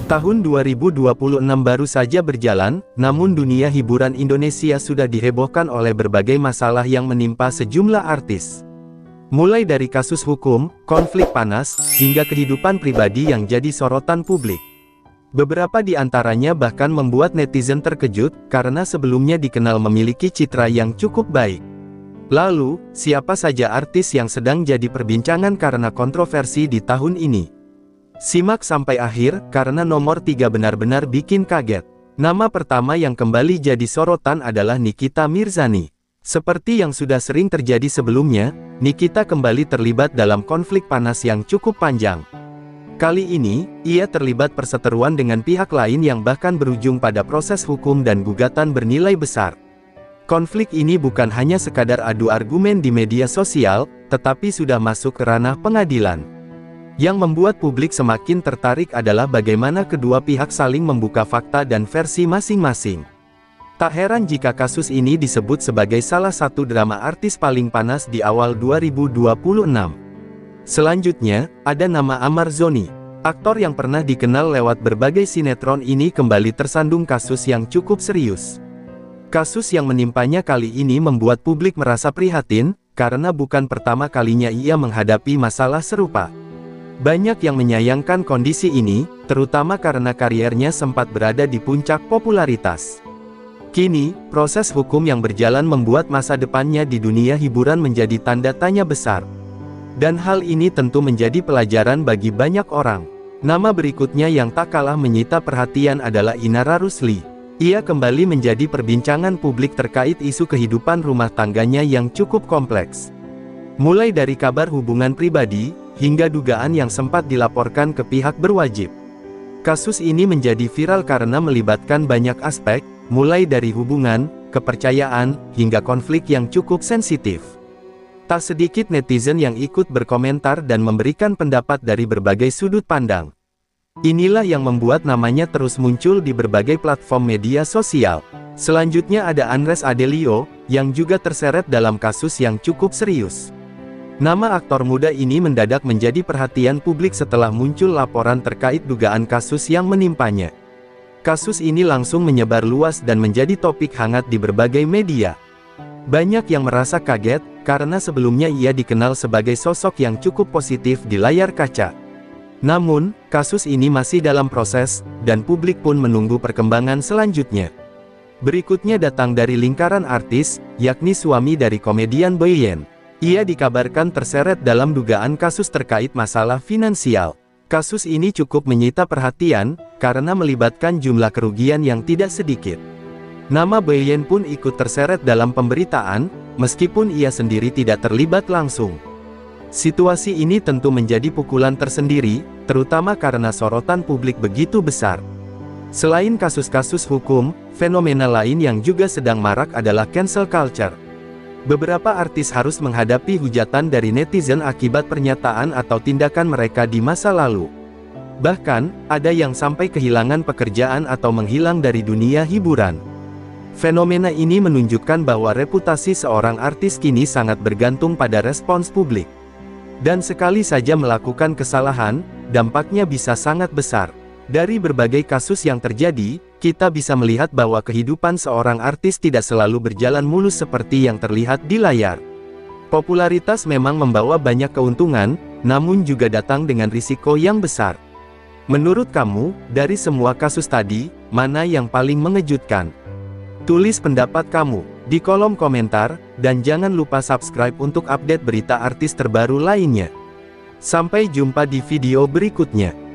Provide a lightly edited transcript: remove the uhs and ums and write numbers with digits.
Tahun 2026 baru saja berjalan, namun dunia hiburan Indonesia sudah dihebohkan oleh berbagai masalah yang menimpa sejumlah artis. Mulai dari kasus hukum, konflik panas, hingga kehidupan pribadi yang jadi sorotan publik. Beberapa di antaranya bahkan membuat netizen terkejut, karena sebelumnya dikenal memiliki citra yang cukup baik. Lalu, siapa saja artis yang sedang jadi perbincangan karena kontroversi di tahun ini? Simak sampai akhir, karena nomor 3 benar-benar bikin kaget. Nama pertama yang kembali jadi sorotan adalah Nikita Mirzani. Seperti yang sudah sering terjadi sebelumnya, Nikita kembali terlibat dalam konflik panas yang cukup panjang. Kali ini, ia terlibat perseteruan dengan pihak lain yang bahkan berujung pada proses hukum dan gugatan bernilai besar. Konflik ini bukan hanya sekadar adu argumen di media sosial, tetapi sudah masuk ke ranah pengadilan. Yang membuat publik semakin tertarik adalah bagaimana kedua pihak saling membuka fakta dan versi masing-masing. Tak heran jika kasus ini disebut sebagai salah satu drama artis paling panas di awal 2026. Selanjutnya, ada nama Amar Zoni. Aktor yang pernah dikenal lewat berbagai sinetron ini kembali tersandung kasus yang cukup serius. Kasus yang menimpanya kali ini membuat publik merasa prihatin, karena bukan pertama kalinya ia menghadapi masalah serupa. Banyak yang menyayangkan kondisi ini, terutama karena kariernya sempat berada di puncak popularitas. Kini, proses hukum yang berjalan membuat masa depannya di dunia hiburan menjadi tanda tanya besar. Dan hal ini tentu menjadi pelajaran bagi banyak orang. Nama berikutnya yang tak kalah menyita perhatian adalah Inara Rusli. Ia kembali menjadi perbincangan publik terkait isu kehidupan rumah tangganya yang cukup kompleks. Mulai dari kabar hubungan pribadi, hingga dugaan yang sempat dilaporkan ke pihak berwajib. Kasus ini menjadi viral karena melibatkan banyak aspek, mulai dari hubungan, kepercayaan, hingga konflik yang cukup sensitif. Tak sedikit netizen yang ikut berkomentar dan memberikan pendapat dari berbagai sudut pandang. Inilah yang membuat namanya terus muncul di berbagai platform media sosial. Selanjutnya ada Andres Adelio, yang juga terseret dalam kasus yang cukup serius. Nama aktor muda ini mendadak menjadi perhatian publik setelah muncul laporan terkait dugaan kasus yang menimpanya. Kasus ini langsung menyebar luas dan menjadi topik hangat di berbagai media. Banyak yang merasa kaget, karena sebelumnya ia dikenal sebagai sosok yang cukup positif di layar kaca. Namun, kasus ini masih dalam proses, dan publik pun menunggu perkembangan selanjutnya. Berikutnya datang dari lingkaran artis, yakni suami dari komedian Boyen. Ia dikabarkan terseret dalam dugaan kasus terkait masalah finansial. Kasus ini cukup menyita perhatian, karena melibatkan jumlah kerugian yang tidak sedikit. Nama Boyen pun ikut terseret dalam pemberitaan, meskipun ia sendiri tidak terlibat langsung. Situasi ini tentu menjadi pukulan tersendiri, terutama karena sorotan publik begitu besar. Selain kasus-kasus hukum, fenomena lain yang juga sedang marak adalah cancel culture. Beberapa artis harus menghadapi hujatan dari netizen akibat pernyataan atau tindakan mereka di masa lalu. Bahkan, ada yang sampai kehilangan pekerjaan atau menghilang dari dunia hiburan. Fenomena ini menunjukkan bahwa reputasi seorang artis kini sangat bergantung pada respons publik. Dan sekali saja melakukan kesalahan, dampaknya bisa sangat besar. Dari berbagai kasus yang terjadi, kita bisa melihat bahwa kehidupan seorang artis tidak selalu berjalan mulus seperti yang terlihat di layar. Popularitas memang membawa banyak keuntungan, namun juga datang dengan risiko yang besar. Menurut kamu, dari semua kasus tadi, mana yang paling mengejutkan? Tulis pendapat kamu di kolom komentar, dan jangan lupa subscribe untuk update berita artis terbaru lainnya. Sampai jumpa di video berikutnya.